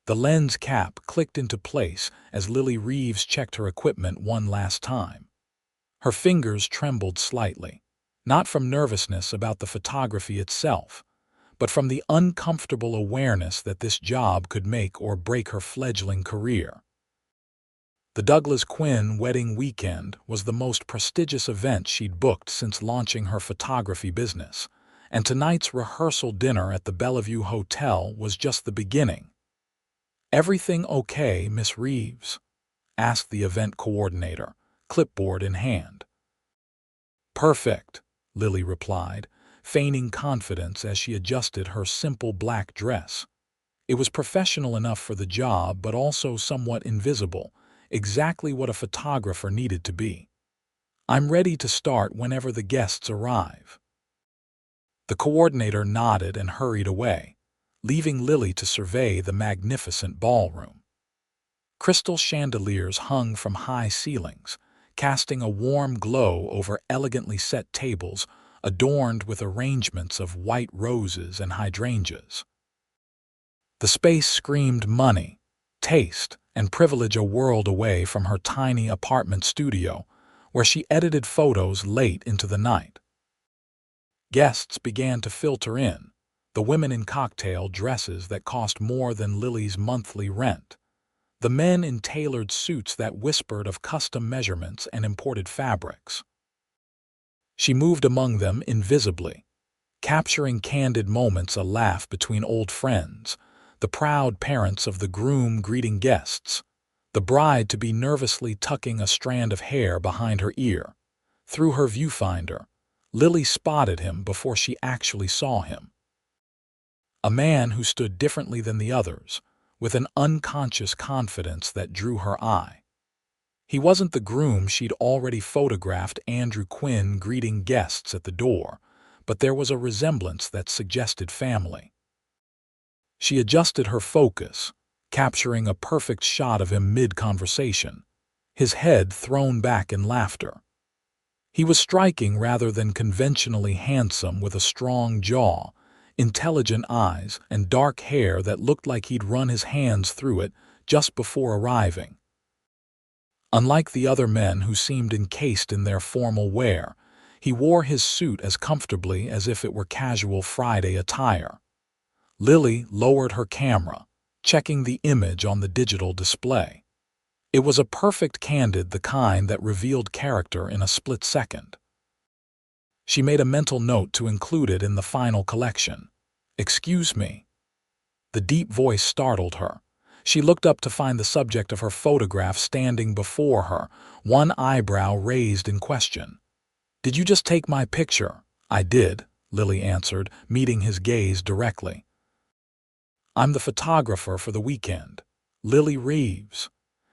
The lens cap clicked into place as Lily Reeves checked her equipment one last time. Her fingers trembled slightly, not from nervousness about the photography itself, but from the uncomfortable awareness that this job could make or break her fledgling career. The Douglas Quinn wedding weekend was the most prestigious event she'd booked since launching her photography business, and tonight's rehearsal dinner at the Bellevue Hotel was just the beginning. "Everything okay, Miss Reeves?" asked the event coordinator, clipboard in hand. "Perfect," Lily replied, feigning confidence as she adjusted her simple black dress. It was professional enough for the job, but also somewhat invisible, exactly what a photographer needed to be. "I'm ready to start whenever the guests arrive." The coordinator nodded and hurried away, leaving Lily to survey the magnificent ballroom. Crystal chandeliers hung from high ceilings, casting a warm glow over elegantly set tables adorned with arrangements of white roses and hydrangeas. The space screamed money, taste, and privilege, a world away from her tiny apartment studio, where she edited photos late into the night. Guests began to filter in, the women in cocktail dresses that cost more than Lily's monthly rent, the men in tailored suits that whispered of custom measurements and imported fabrics. She moved among them invisibly, capturing candid moments, a laugh between old friends, the proud parents of the groom greeting guests, the bride-to-be nervously tucking a strand of hair behind her ear. Through her viewfinder, Lily spotted him before she actually saw him. A man who stood differently than the others, with an unconscious confidence that drew her eye. He wasn't the groom she'd already photographed, Andrew Quinn, greeting guests at the door, but there was a resemblance that suggested family. She adjusted her focus, capturing a perfect shot of him mid-conversation, his head thrown back in laughter. He was striking rather than conventionally handsome, with a strong jaw, intelligent eyes, and dark hair that looked like he'd run his hands through it just before arriving. Unlike the other men who seemed encased in their formal wear, he wore his suit as comfortably as if it were casual Friday attire. Lily lowered her camera, checking the image on the digital display. It was a perfect candid, the kind that revealed character in a split second. She made a mental note to include it in the final collection. "Excuse me." The deep voice startled her. She looked up to find the subject of her photograph standing before her, one eyebrow raised in question. "Did you just take my picture?" "I did," Lily answered, meeting his gaze directly. "I'm the photographer for the weekend, Lily Reeves."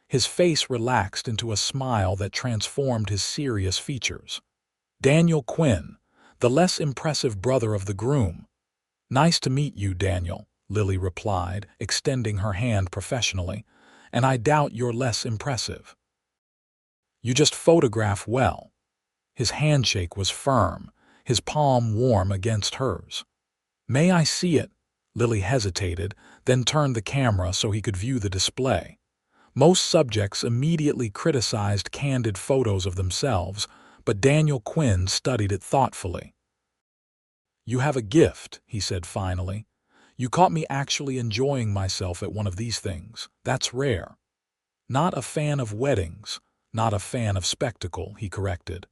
His face relaxed into a smile that transformed his serious features. "Daniel Quinn, the less impressive brother of the groom." "Nice to meet you, Daniel," Lily replied, extending her hand professionally, "and I doubt you're less impressive. You just photograph well." His handshake was firm, his palm warm against hers. "May I see it?" Lily hesitated, then turned the camera so he could view the display. Most subjects immediately criticized candid photos of themselves, but Daniel Quinn studied it thoughtfully. "You have a gift," he said finally. "You caught me actually enjoying myself at one of these things. That's rare." "Not a fan of weddings, not a fan of spectacle," he corrected.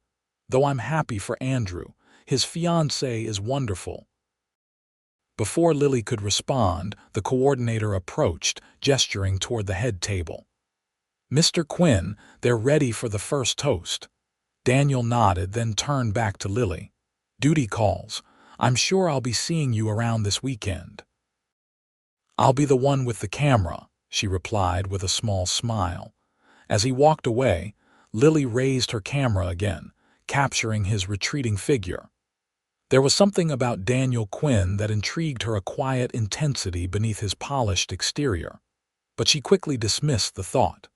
"Though I'm happy for Andrew. His fiancée is wonderful." Before Lily could respond, the coordinator approached, gesturing toward the head table. "Mr. Quinn, they're ready for the first toast." Daniel nodded, then turned back to Lily. "Duty calls. I'm sure I'll be seeing you around this weekend." "I'll be the one with the camera," she replied with a small smile. As he walked away, Lily raised her camera again, capturing his retreating figure. There was something about Daniel Quinn that intrigued her, a quiet intensity beneath his polished exterior. But she quickly dismissed the thought.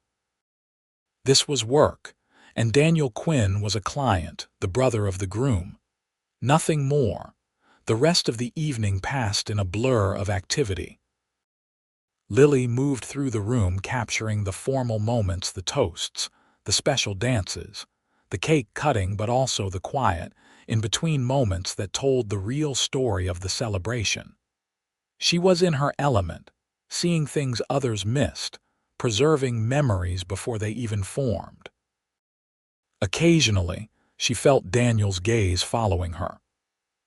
This was work, and Daniel Quinn was a client, the brother of the groom. Nothing more. The rest of the evening passed in a blur of activity. Lily moved through the room, capturing the formal moments, the toasts, the special dances, the cake cutting, but also the quiet, in-between moments that told the real story of the celebration. She was in her element, seeing things others missed, preserving memories before they even formed. Occasionally, she felt Daniel's gaze following her.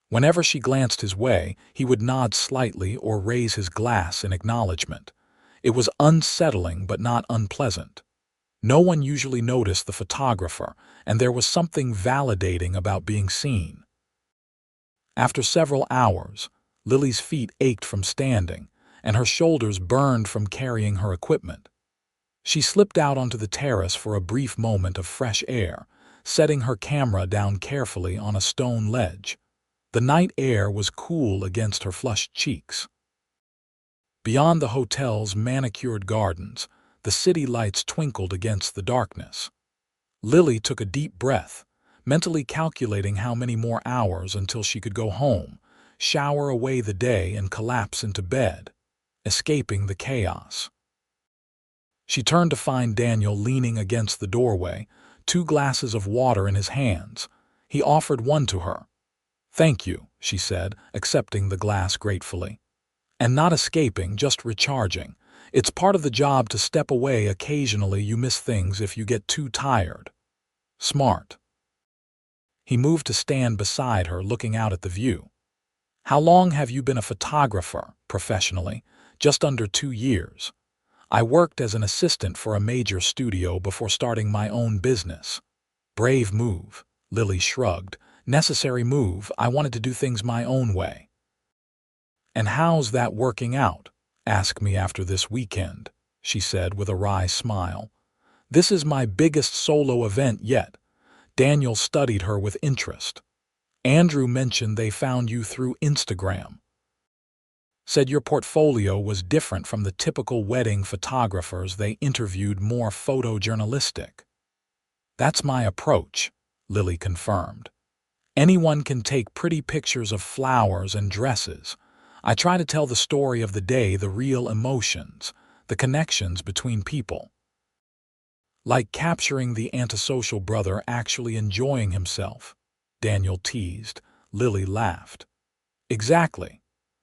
Whenever she glanced his way, he would nod slightly or raise his glass in acknowledgement. It was unsettling but not unpleasant. No one usually noticed the photographer, and there was something validating about being seen. After several hours, Lily's feet ached from standing, and her shoulders burned from carrying her equipment. She slipped out onto the terrace for a brief moment of fresh air, setting her camera down carefully on a stone ledge. The night air was cool against her flushed cheeks. Beyond the hotel's manicured gardens, the city lights twinkled against the darkness. Lily took a deep breath, mentally calculating how many more hours until she could go home, shower away the day, and collapse into bed, escaping the chaos. She turned to find Daniel leaning against the doorway, 2 glasses of water in his hands. He offered one to her. "Thank you," she said, accepting the glass gratefully. "And not escaping, just recharging. It's part of the job to step away occasionally. You miss things if you get too tired." "Smart." He moved to stand beside her, looking out at the view. "How long have you been a photographer, professionally?" "Just under 2 years. I worked as an assistant for a major studio before starting my own business." "Brave move," Lily shrugged. "Necessary move. I wanted to do things my own way." "And how's that working out? Ask me after this weekend," she said with a wry smile. "This is my biggest solo event yet." Daniel studied her with interest. "Andrew mentioned they found you through Instagram. Said your portfolio was different from the typical wedding photographers they interviewed, more photojournalistic." "That's my approach," Lily confirmed. "Anyone can take pretty pictures of flowers and dresses. I try to tell the story of the day, the real emotions, the connections between people." "Like capturing the antisocial brother actually enjoying himself," Daniel teased. Lily laughed. "Exactly.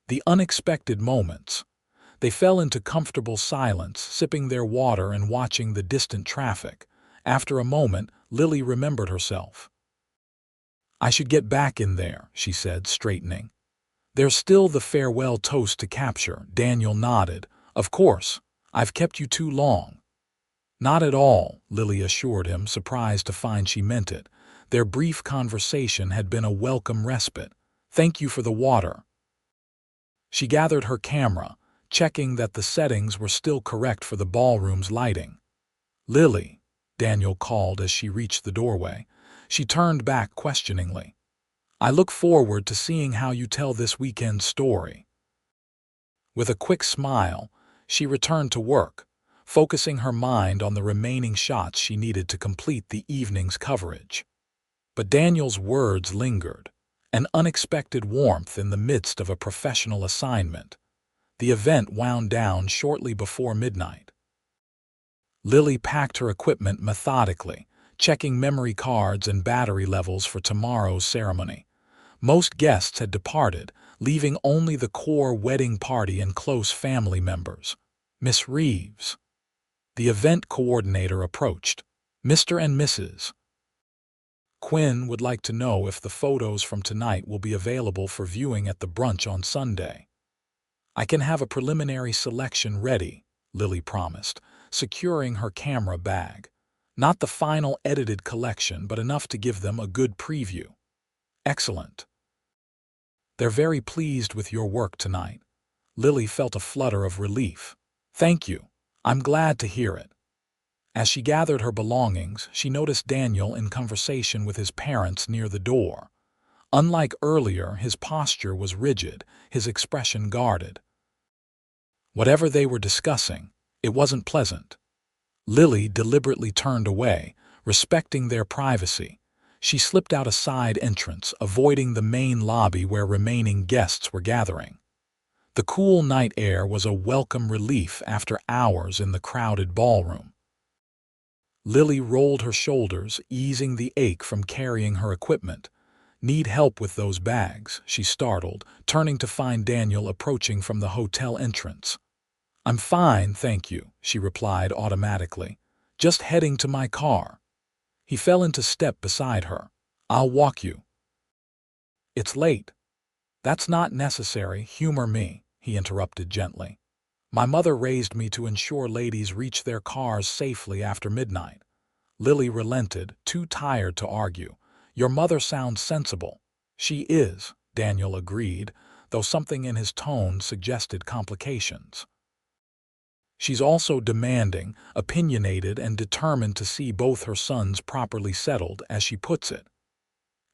The unexpected moments." They fell into comfortable silence, sipping their water and watching the distant traffic. After a moment, Lily remembered herself. "I should get back in there," she said, straightening. "There's still the farewell toast to capture." Daniel nodded. "Of course. I've kept you too long." "Not at all," Lily assured him, surprised to find she meant it. Their brief conversation had been a welcome respite. "Thank you for the water." She gathered her camera, checking that the settings were still correct for the ballroom's lighting. "Lily," Daniel called as she reached the doorway. She turned back questioningly. "I look forward to seeing how you tell this weekend's story." With a quick smile, she returned to work, focusing her mind on the remaining shots she needed to complete the evening's coverage. But Daniel's words lingered, an unexpected warmth in the midst of a professional assignment. The event wound down shortly before midnight. Lily packed her equipment methodically, checking memory cards and battery levels for tomorrow's ceremony. Most guests had departed, leaving only the core wedding party and close family members. "Miss Reeves." The event coordinator approached. "Mr. and Mrs. Quinn would like to know if the photos from tonight will be available for viewing at the brunch on Sunday." "I can have a preliminary selection ready," Lily promised, securing her camera bag. "Not the final edited collection, but enough to give them a good preview." "Excellent. They're very pleased with your work tonight." Lily felt a flutter of relief. "Thank you. I'm glad to hear it." As she gathered her belongings, she noticed Daniel in conversation with his parents near the door. Unlike earlier, his posture was rigid, his expression guarded. Whatever they were discussing, it wasn't pleasant. Lily deliberately turned away, respecting their privacy. She slipped out a side entrance, avoiding the main lobby where remaining guests were gathering. The cool night air was a welcome relief after hours in the crowded ballroom. Lily rolled her shoulders, easing the ache from carrying her equipment. "Need help with those bags?" she startled, turning to find Daniel approaching from the hotel entrance. "I'm fine, thank you," she replied automatically. "Just heading to my car." He fell into step beside her. "I'll walk you." "It's late." "That's not necessary, humor me," he interrupted gently. "My mother raised me to ensure ladies reach their cars safely after midnight." Lily relented, too tired to argue. "Your mother sounds sensible." "She is," Daniel agreed, though something in his tone suggested complications. "She's also demanding, opinionated, and determined to see both her sons properly settled, as she puts it.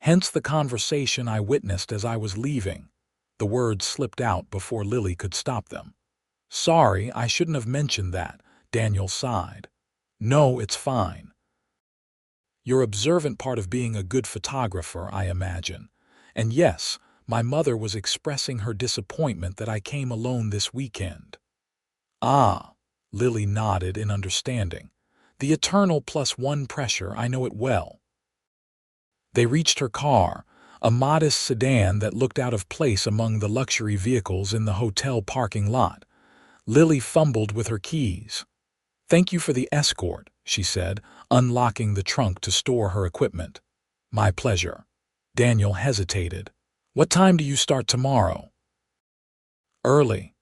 Hence the conversation I witnessed as I was leaving." The words slipped out before Lily could stop them. "Sorry, I shouldn't have mentioned that," Daniel sighed. "No, it's fine. You're observant part of being a good photographer, I imagine. And yes, my mother was expressing her disappointment that I came alone this weekend." "Ah," Lily nodded in understanding. "The eternal +1 pressure, I know it well." They reached her car, a modest sedan that looked out of place among the luxury vehicles in the hotel parking lot. Lily fumbled with her keys. "Thank you for the escort," she said, unlocking the trunk to store her equipment. "My pleasure." Daniel hesitated. "What time do you start tomorrow?" "Early.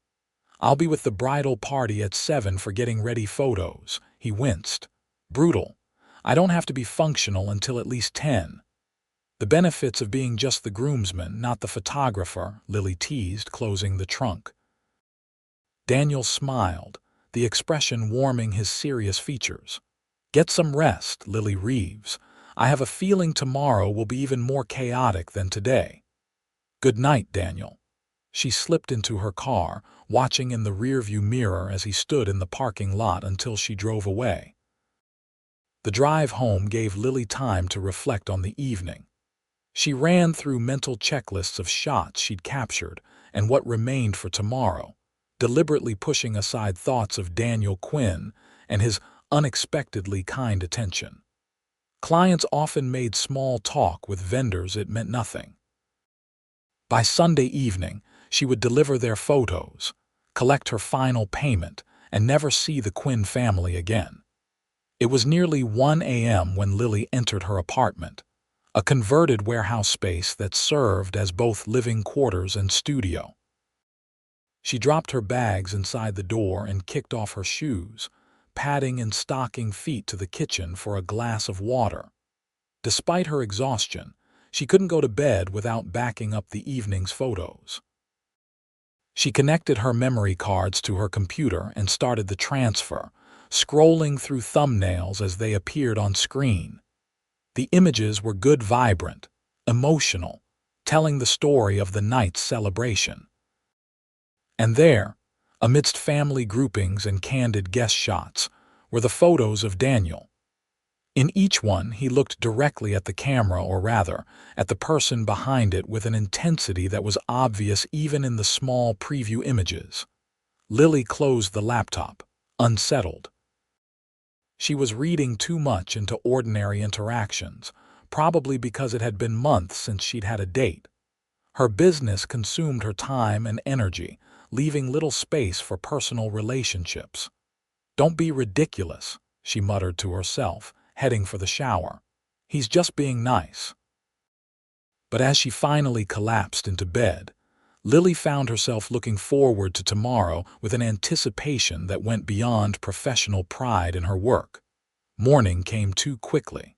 I'll be with the bridal party at 7 for getting ready photos." He winced. "Brutal. I don't have to be functional until at least 10. "The benefits of being just the groomsman, not the photographer," Lily teased, closing the trunk. Daniel smiled, the expression warming his serious features. "Get some rest, Lily Reeves. I have a feeling tomorrow will be even more chaotic than today." "Good night, Daniel." She slipped into her car, watching in the rearview mirror as he stood in the parking lot until she drove away. The drive home gave Lily time to reflect on the evening. She ran through mental checklists of shots she'd captured and what remained for tomorrow, deliberately pushing aside thoughts of Daniel Quinn and his unexpectedly kind attention. Clients often made small talk with vendors it meant nothing. By Sunday evening, she would deliver their photos, collect her final payment, and never see the Quinn family again. It was nearly 1 a.m. when Lily entered her apartment, a converted warehouse space that served as both living quarters and studio. She dropped her bags inside the door and kicked off her shoes, padding and stocking feet to the kitchen for a glass of water. Despite her exhaustion, she couldn't go to bed without backing up the evening's photos. She connected her memory cards to her computer and started the transfer, scrolling through thumbnails as they appeared on screen. The images were good, vibrant, emotional, telling the story of the night's celebration. And there, amidst family groupings and candid guest shots, were the photos of Daniel. In each one, he looked directly at the camera, or rather, at the person behind it, with an intensity that was obvious even in the small preview images. Lily closed the laptop, unsettled. She was reading too much into ordinary interactions, probably because it had been months since she'd had a date. Her business consumed her time and energy, leaving little space for personal relationships. "Don't be ridiculous," she muttered to herself, heading for the shower. "He's just being nice." But as she finally collapsed into bed, Lily found herself looking forward to tomorrow with an anticipation that went beyond professional pride in her work. Morning came too quickly.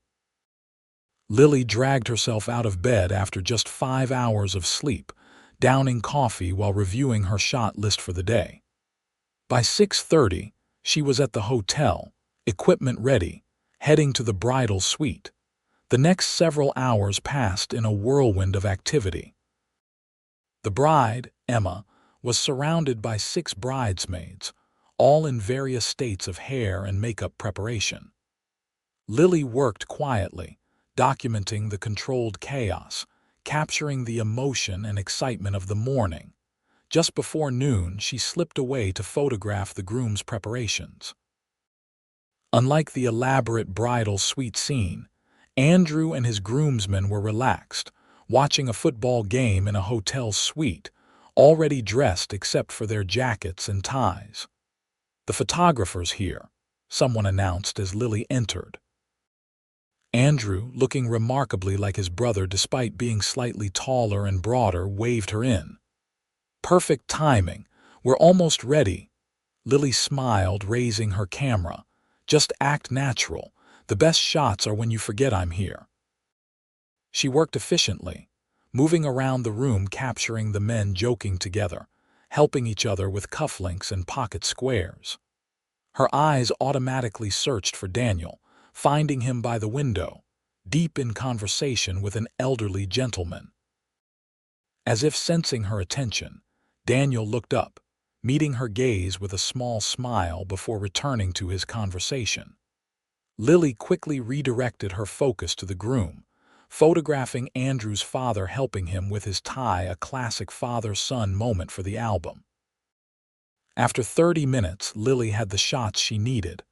Lily dragged herself out of bed after just 5 hours of sleep, downing coffee while reviewing her shot list for the day. By 6:30, she was at the hotel, equipment ready, heading to the bridal suite. The next several hours passed in a whirlwind of activity. The bride, Emma, was surrounded by 6 bridesmaids, all in various states of hair and makeup preparation. Lily worked quietly, documenting the controlled chaos, capturing the emotion and excitement of the morning, Just before noon, she slipped away to photograph the groom's preparations. Unlike the elaborate bridal suite scene, Andrew and his groomsmen were relaxed, watching a football game in a hotel suite, already dressed except for their jackets and ties. "The photographer's here," someone announced as Lily entered. Andrew, looking remarkably like his brother despite being slightly taller and broader, waved her in. "Perfect timing. We're almost ready." Lily smiled, raising her camera. "Just act natural. The best shots are when you forget I'm here." She worked efficiently, moving around the room, capturing the men joking together, helping each other with cufflinks and pocket squares. Her eyes automatically searched for Daniel, finding him by the window, deep in conversation with an elderly gentleman. As if sensing her attention, Daniel looked up, meeting her gaze with a small smile before returning to his conversation. Lily quickly redirected her focus to the groom, photographing Andrew's father helping him with his tie, a classic father-son moment for the album. After 30 minutes, Lily had the shots she needed.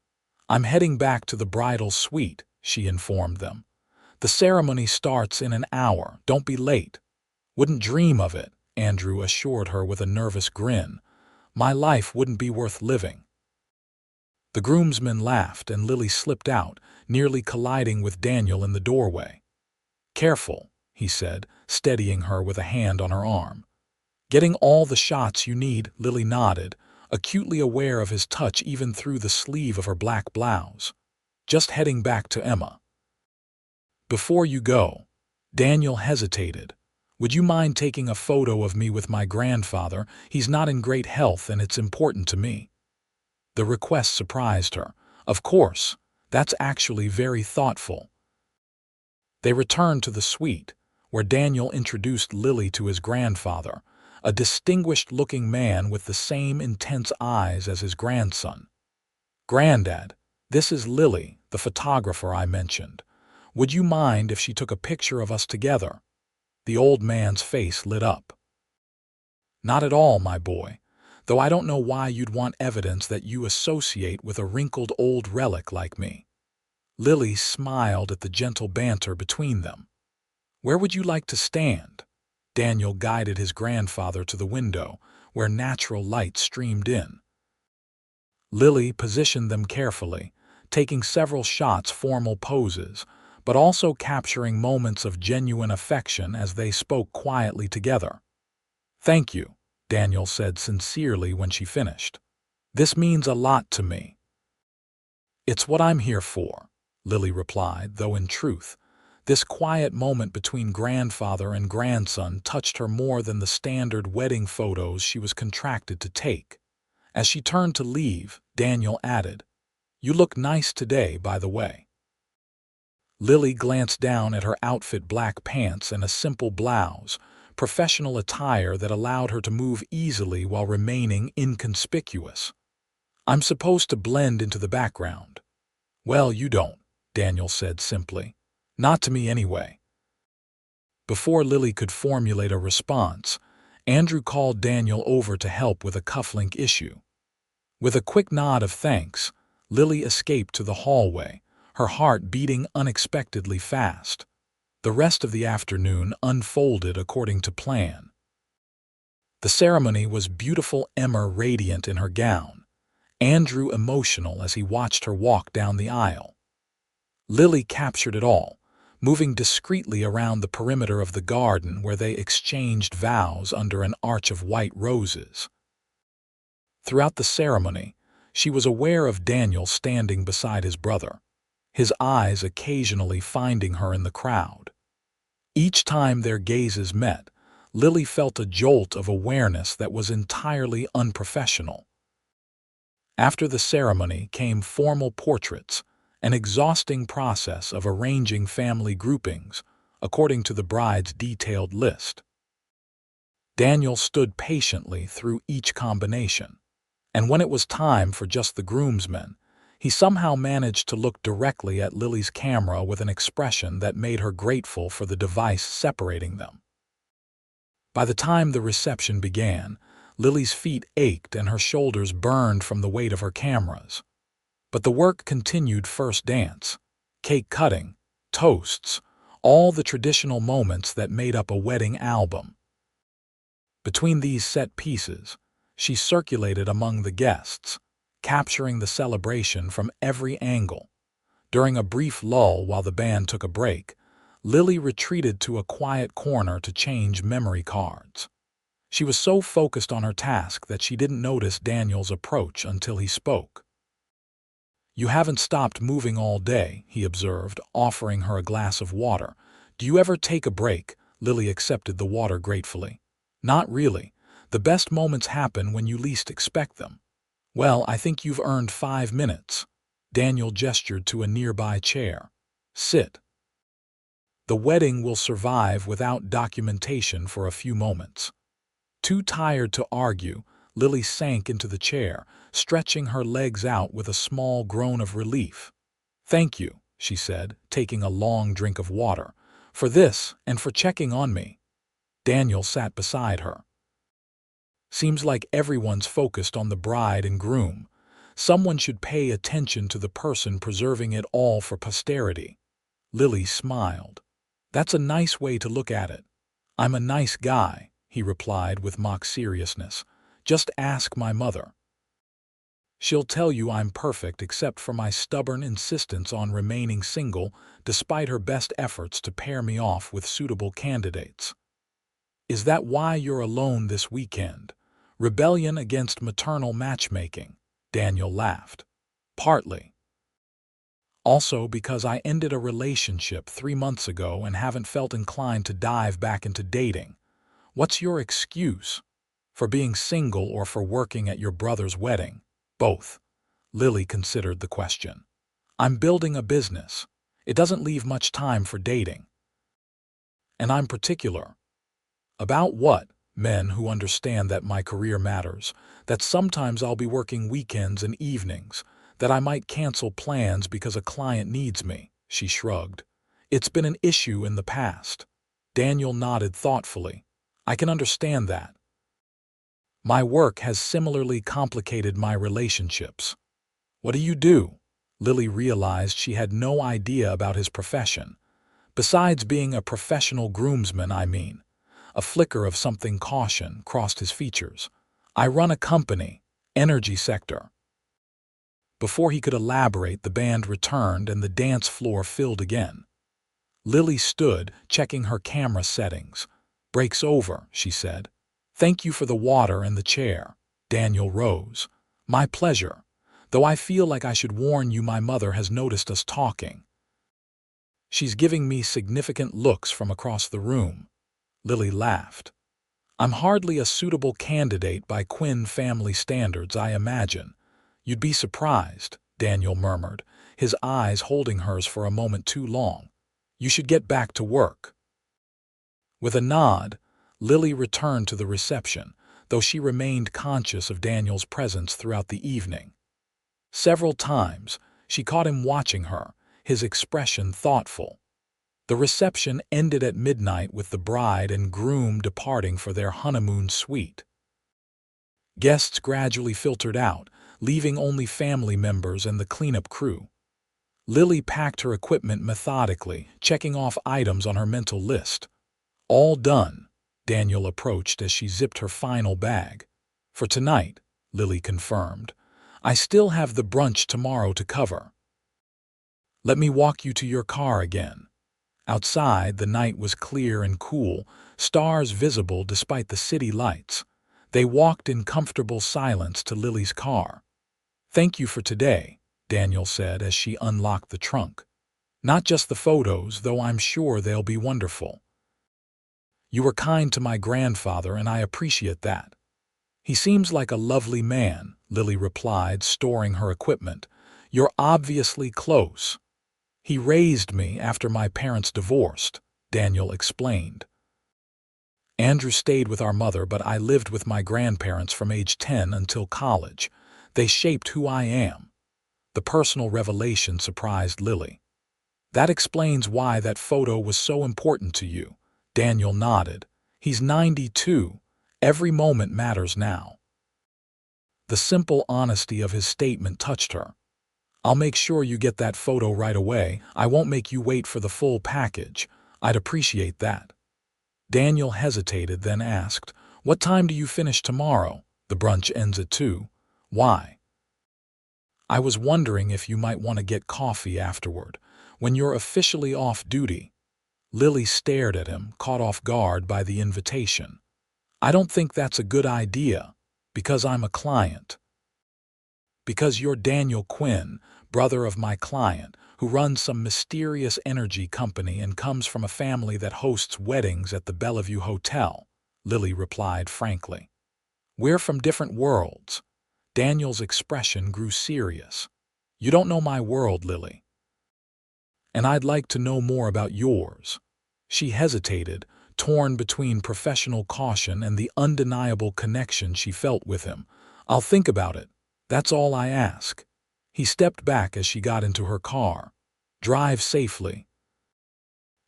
"I'm heading back to the bridal suite," she informed them. "The ceremony starts in an hour. Don't be late." "Wouldn't dream of it," Andrew assured her with a nervous grin. "My life wouldn't be worth living." The groomsmen laughed and Lily slipped out, nearly colliding with Daniel in the doorway. "Careful," he said, steadying her with a hand on her arm. "Getting all the shots you need," Lily nodded, acutely aware of his touch even through the sleeve of her black blouse. "Just heading back to Emma." "Before you go," Daniel hesitated. "Would you mind taking a photo of me with my grandfather? He's not in great health and it's important to me." The request surprised her. "Of course, that's actually very thoughtful." They returned to the suite, where Daniel introduced Lily to his grandfather, a distinguished-looking man with the same intense eyes as his grandson. "Granddad, this is Lily, the photographer I mentioned. Would you mind if she took a picture of us together?" The old man's face lit up. "Not at all, my boy, though I don't know why you'd want evidence that you associate with a wrinkled old relic like me." Lily smiled at the gentle banter between them. "Where would you like to stand?" Daniel guided his grandfather to the window, where natural light streamed in. Lily positioned them carefully, taking several shots, formal poses, but also capturing moments of genuine affection as they spoke quietly together. "Thank you," Daniel said sincerely when she finished. "This means a lot to me." "It's what I'm here for," Lily replied, though in truth, this quiet moment between grandfather and grandson touched her more than the standard wedding photos she was contracted to take. As she turned to leave, Daniel added, "You look nice today, by the way." Lily glanced down at her outfit, black pants and a simple blouse, professional attire that allowed her to move easily while remaining inconspicuous. "I'm supposed to blend into the background." "Well, you don't," Daniel said simply. "Not to me anyway." Before Lily could formulate a response, Andrew called Daniel over to help with a cufflink issue. With a quick nod of thanks, Lily escaped to the hallway, her heart beating unexpectedly fast. The rest of the afternoon unfolded according to plan. The ceremony was beautiful, Emma radiant in her gown, Andrew emotional as he watched her walk down the aisle. Lily captured it all, moving discreetly around the perimeter of the garden where they exchanged vows under an arch of white roses. Throughout the ceremony, she was aware of Daniel standing beside his brother, his eyes occasionally finding her in the crowd. Each time their gazes met, Lily felt a jolt of awareness that was entirely unprofessional. After the ceremony came formal portraits, an exhausting process of arranging family groupings, according to the bride's detailed list. Daniel stood patiently through each combination, and when it was time for just the groomsmen, he somehow managed to look directly at Lily's camera with an expression that made her grateful for the device separating them. By the time the reception began, Lily's feet ached and her shoulders burned from the weight of her cameras. But the work continued. First dance, cake cutting, toasts, all the traditional moments that made up a wedding album. Between these set pieces, she circulated among the guests, capturing the celebration from every angle. During a brief lull while the band took a break, Lily retreated to a quiet corner to change memory cards. She was so focused on her task that she didn't notice Daniel's approach until he spoke. "You haven't stopped moving all day," he observed, offering her a glass of water. "Do you ever take a break?" Lily accepted the water gratefully. "Not really. The best moments happen when you least expect them." "Well, I think you've earned 5 minutes." Daniel gestured to a nearby chair. "Sit." The wedding will survive without documentation for a few moments. Too tired to argue, Lily sank into the chair, stretching her legs out with a small groan of relief. "Thank you," she said, taking a long drink of water, "for this and for checking on me." Daniel sat beside her. "Seems like everyone's focused on the bride and groom. Someone should pay attention to the person preserving it all for posterity." Lily smiled. "That's a nice way to look at it." "I'm a nice guy," he replied with mock seriousness. "Just ask my mother. She'll tell you I'm perfect except for my stubborn insistence on remaining single despite her best efforts to pair me off with suitable candidates." "Is that why you're alone this weekend? Rebellion against maternal matchmaking?" Daniel laughed. "Partly. Also because I ended a relationship 3 months ago and haven't felt inclined to dive back into dating." "What's your excuse? For being single or for working at your brother's wedding?" "Both." Lily considered the question. "I'm building a business. It doesn't leave much time for dating. And I'm particular." "About what?" "Men who understand that my career matters, that sometimes I'll be working weekends and evenings, that I might cancel plans because a client needs me." She shrugged. "It's been an issue in the past." Daniel nodded thoughtfully. "I can understand that. My work has similarly complicated my relationships." "What do you do?" Lily realized she had no idea about his profession. "Besides being a professional groomsman, I mean." A flicker of something caution crossed his features. "I run a company, energy sector." Before he could elaborate, the band returned and the dance floor filled again. Lily stood, checking her camera settings. "Break's over," she said. "Thank you for the water and the chair." Daniel rose. "My pleasure. Though I feel like I should warn you, my mother has noticed us talking. She's giving me significant looks from across the room." Lily laughed. "I'm hardly a suitable candidate by Quinn family standards, I imagine." "You'd be surprised," Daniel murmured, his eyes holding hers for a moment too long. "You should get back to work." With a nod, Lily returned to the reception, though she remained conscious of Daniel's presence throughout the evening. Several times, she caught him watching her, his expression thoughtful. The reception ended at midnight with the bride and groom departing for their honeymoon suite. Guests gradually filtered out, leaving only family members and the cleanup crew. Lily packed her equipment methodically, checking off items on her mental list. "All done," Daniel approached as she zipped her final bag. "For tonight," Lily confirmed. "I still have the brunch tomorrow to cover." "Let me walk you to your car again." Outside, the night was clear and cool, stars visible despite the city lights. They walked in comfortable silence to Lily's car. "Thank you for today," Daniel said as she unlocked the trunk. "Not just the photos, though I'm sure they'll be wonderful. You were kind to my grandfather, and I appreciate that." "He seems like a lovely man," Lily replied, storing her equipment. "You're obviously close." "He raised me after my parents divorced," Daniel explained. "Andrew stayed with our mother, but I lived with my grandparents from age 10 until college. They shaped who I am." The personal revelation surprised Lily. "That explains why that photo was so important to you." Daniel nodded. "He's 92, Every moment matters now. The simple honesty of his statement touched her. I'll make sure you get that photo right away. I won't make you wait for the full package. I'd appreciate that. Daniel hesitated, then asked, What time do you finish tomorrow? The brunch ends at 2. Why? I was wondering if you might want to get coffee afterward, when you're officially off duty. Lily stared at him, caught off guard by the invitation. I don't think that's a good idea, because I'm a client. Because you're Daniel Quinn, brother of my client, who runs some mysterious energy company and comes from a family that hosts weddings at the Bellevue Hotel, Lily replied frankly. We're from different worlds. Daniel's expression grew serious. You don't know my world, Lily. And I'd like to know more about yours. She hesitated, torn between professional caution and the undeniable connection she felt with him. I'll think about it. That's all I ask. He stepped back as she got into her car. Drive safely.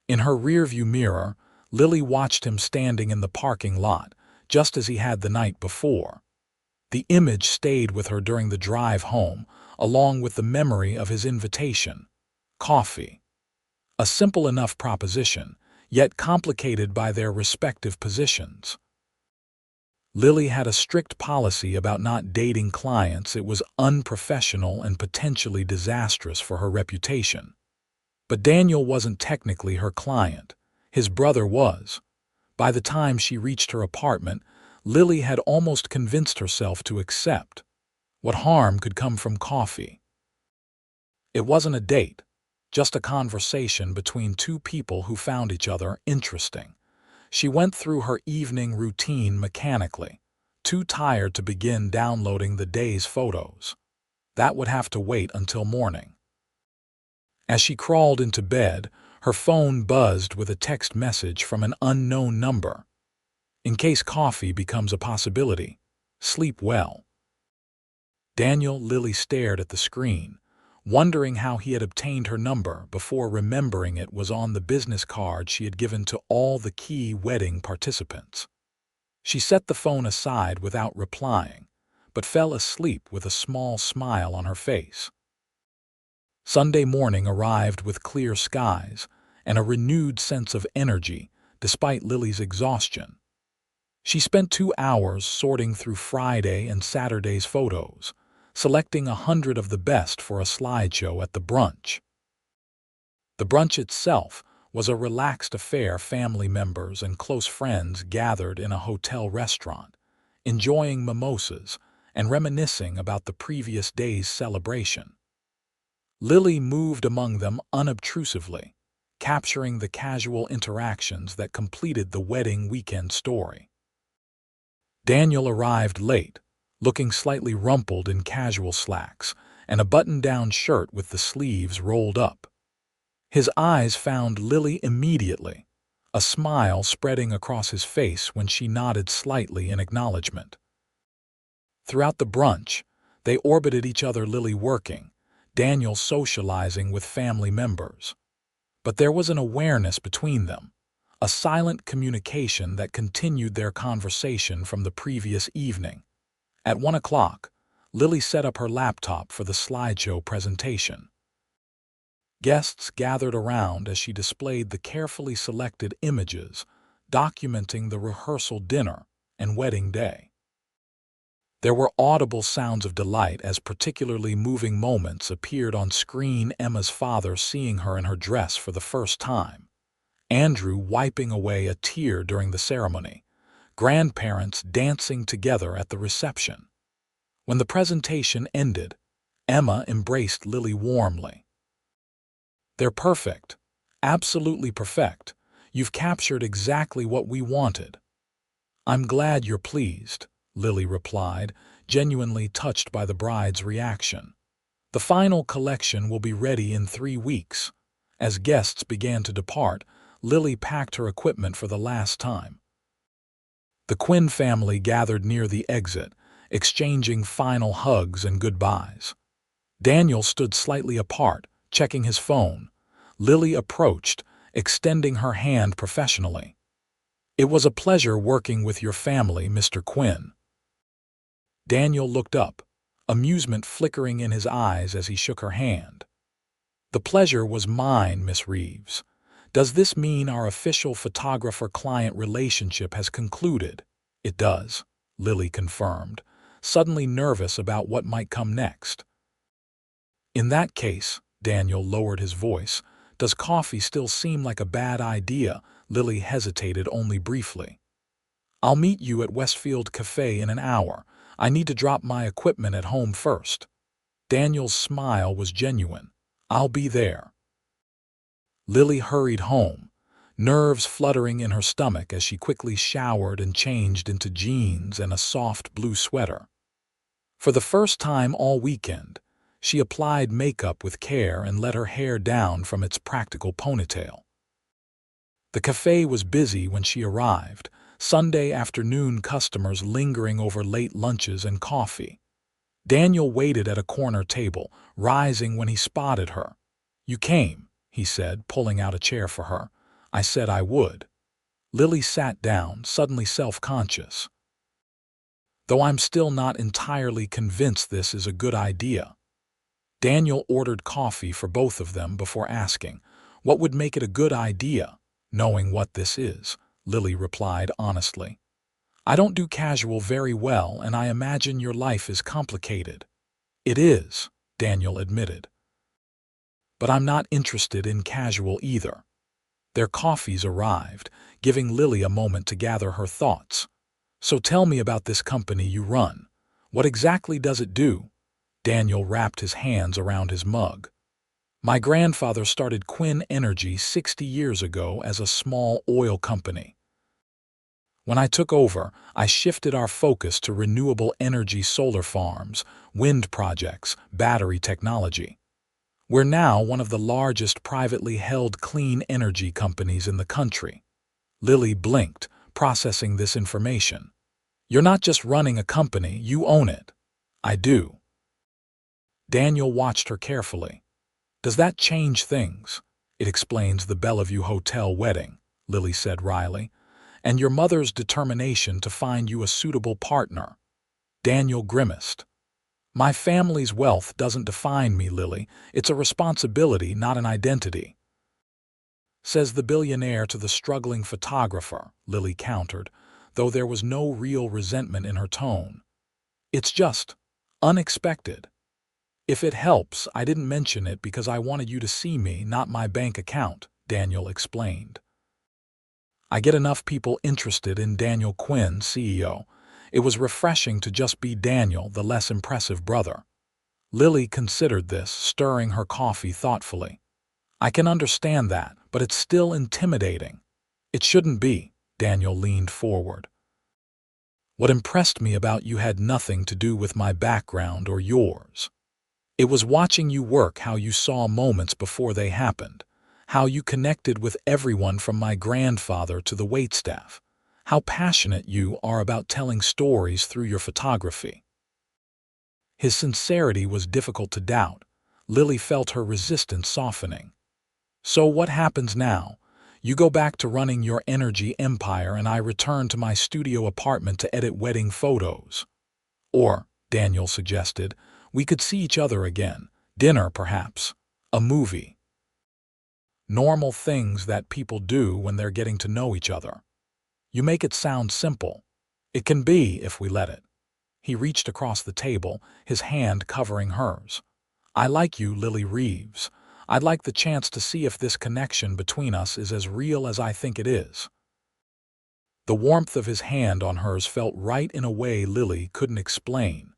In her rearview mirror, Lily watched him standing in the parking lot, just as he had the night before. The image stayed with her during the drive home, along with the memory of his invitation. Coffee. A simple enough proposition, yet complicated by their respective positions. Lily had a strict policy about not dating clients. It was unprofessional and potentially disastrous for her reputation. But Daniel wasn't technically her client. His brother was. By the time she reached her apartment, Lily had almost convinced herself to accept. What harm could come from coffee? It wasn't a date, just a conversation between two people who found each other interesting. She went through her evening routine mechanically, too tired to begin downloading the day's photos. That would have to wait until morning. As she crawled into bed, her phone buzzed with a text message from an unknown number. In case coffee becomes a possibility, sleep well. Lily stared at the screen, wondering how he had obtained her number before remembering it was on the business card she had given to all the key wedding participants. She set the phone aside without replying, but fell asleep with a small smile on her face. Sunday morning arrived with clear skies and a renewed sense of energy despite Lily's exhaustion. She spent 2 hours sorting through Friday and Saturday's photos, selecting 100 of the best for a slideshow at the brunch. The brunch itself was a relaxed affair. Family members and close friends gathered in a hotel restaurant, enjoying mimosas and reminiscing about the previous day's celebration. Lily moved among them unobtrusively, capturing the casual interactions that completed the wedding weekend story. Daniel arrived late, looking slightly rumpled in casual slacks and a button-down shirt with the sleeves rolled up. His eyes found Lily immediately, a smile spreading across his face when she nodded slightly in acknowledgement. Throughout the brunch, they orbited each other, Lily working, Daniel socializing with family members. But there was an awareness between them, a silent communication that continued their conversation from the previous evening. At 1 o'clock, Lily set up her laptop for the slideshow presentation. Guests gathered around as she displayed the carefully selected images, documenting the rehearsal dinner and wedding day. There were audible sounds of delight as particularly moving moments appeared on screen. Emma's father seeing her in her dress for the first time, Andrew wiping away a tear during the ceremony, grandparents dancing together at the reception. When the presentation ended, Emma embraced Lily warmly. They're perfect, absolutely perfect. You've captured exactly what we wanted. I'm glad you're pleased, Lily replied, genuinely touched by the bride's reaction. The final collection will be ready in 3 weeks. As guests began to depart, Lily packed her equipment for the last time. The Quinn family gathered near the exit, exchanging final hugs and goodbyes. Daniel stood slightly apart, checking his phone. Lily approached, extending her hand professionally. It was a pleasure working with your family, Mr. Quinn. Daniel looked up, amusement flickering in his eyes as he shook her hand. The pleasure was mine, Miss Reeves. Does this mean our official photographer-client relationship has concluded? It does, Lily confirmed, suddenly nervous about what might come next. In that case, Daniel lowered his voice, does coffee still seem like a bad idea? Lily hesitated only briefly. I'll meet you at Westfield Cafe in an hour. I need to drop my equipment at home first. Daniel's smile was genuine. I'll be there. Lily hurried home, nerves fluttering in her stomach as she quickly showered and changed into jeans and a soft blue sweater. For the first time all weekend, she applied makeup with care and let her hair down from its practical ponytail. The cafe was busy when she arrived, Sunday afternoon customers lingering over late lunches and coffee. Daniel waited at a corner table, rising when he spotted her. You came, he said, pulling out a chair for her. I said I would. Lily sat down, suddenly self-conscious. Though I'm still not entirely convinced this is a good idea. Daniel ordered coffee for both of them before asking, what would make it a good idea? Knowing what this is, Lily replied honestly. I don't do casual very well, and I imagine your life is complicated. It is, Daniel admitted. But I'm not interested in casual either. Their coffees arrived, giving Lily a moment to gather her thoughts. So tell me about this company you run. What exactly does it do? Daniel wrapped his hands around his mug. My grandfather started Quinn Energy 60 years ago as a small oil company. When I took over, I shifted our focus to renewable energy solar farms, wind projects, battery technology. We're now one of the largest privately held clean energy companies in the country. Lily blinked, processing this information. You're not just running a company, you own it. I do. Daniel watched her carefully. Does that change things? It explains the Bellevue Hotel wedding, Lily said wryly, and your mother's determination to find you a suitable partner. Daniel grimaced. My family's wealth doesn't define me, Lily. It's a responsibility, not an identity. Says the billionaire to the struggling photographer, Lily countered, though there was no real resentment in her tone. It's just unexpected. If it helps, I didn't mention it because I wanted you to see me, not my bank account, Daniel explained. I get enough people interested in Daniel Quinn, CEO. It was refreshing to just be Daniel, the less impressive brother. Lily considered this, stirring her coffee thoughtfully. I can understand that, but it's still intimidating. It shouldn't be, Daniel leaned forward. What impressed me about you had nothing to do with my background or yours. It was watching you work, how you saw moments before they happened, how you connected with everyone from my grandfather to the waitstaff, how passionate you are about telling stories through your photography. His sincerity was difficult to doubt. Lily felt her resistance softening. So what happens now? You go back to running your energy empire and I return to my studio apartment to edit wedding photos. Or, Daniel suggested, we could see each other again. Dinner, perhaps. A movie. Normal things that people do when they're getting to know each other. You make it sound simple. It can be if we let it. He reached across the table, his hand covering hers. I like you, Lily Reeves. I'd like the chance to see if this connection between us is as real as I think it is. The warmth of his hand on hers felt right in a way Lily couldn't explain.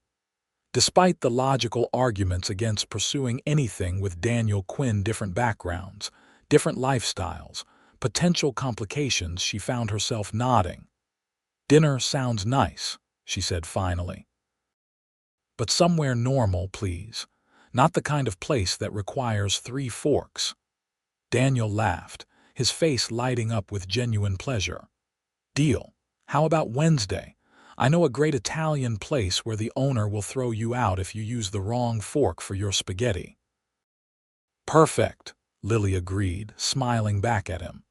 Despite the logical arguments against pursuing anything with Daniel Quinn, different backgrounds, different lifestyles, potential complications, she found herself nodding. Dinner sounds nice, she said finally. But somewhere normal, please. Not the kind of place that requires 3 forks. Daniel laughed, his face lighting up with genuine pleasure. Deal. How about Wednesday? I know a great Italian place where the owner will throw you out if you use the wrong fork for your spaghetti. Perfect, Lily agreed, smiling back at him.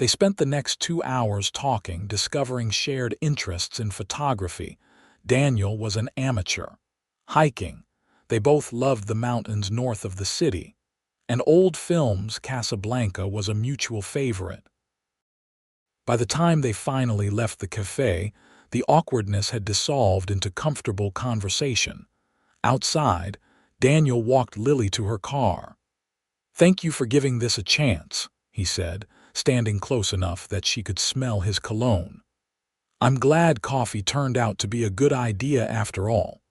They spent the next 2 hours talking, discovering shared interests in photography. Daniel was an amateur. Hiking. They both loved the mountains north of the city. And old films, Casablanca was a mutual favorite. By the time they finally left the cafe, the awkwardness had dissolved into comfortable conversation. Outside, Daniel walked Lily to her car. "Thank you for giving this a chance," he said, standing close enough that she could smell his cologne. "I'm glad coffee turned out to be a good idea after all."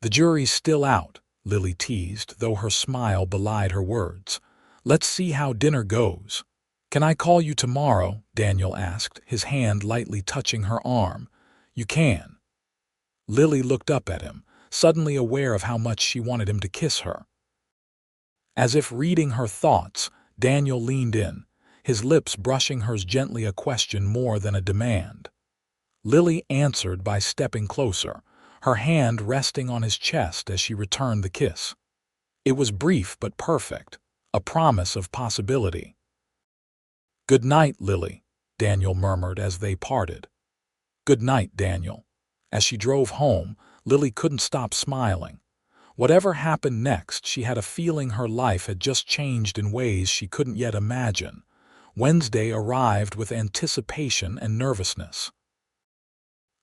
"The jury's still out," Lily teased, though her smile belied her words. "Let's see how dinner goes." "Can I call you tomorrow?" Daniel asked, his hand lightly touching her arm. "You can." Lily looked up at him, suddenly aware of how much she wanted him to kiss her. As if reading her thoughts, Daniel leaned in, his lips brushing hers gently, a question more than a demand. Lily answered by stepping closer, her hand resting on his chest as she returned the kiss. It was brief but perfect, a promise of possibility. "Good night, Lily," Daniel murmured as they parted. "Good night, Daniel." As she drove home, Lily couldn't stop smiling. Whatever happened next, she had a feeling her life had just changed in ways she couldn't yet imagine. Wednesday arrived with anticipation and nervousness.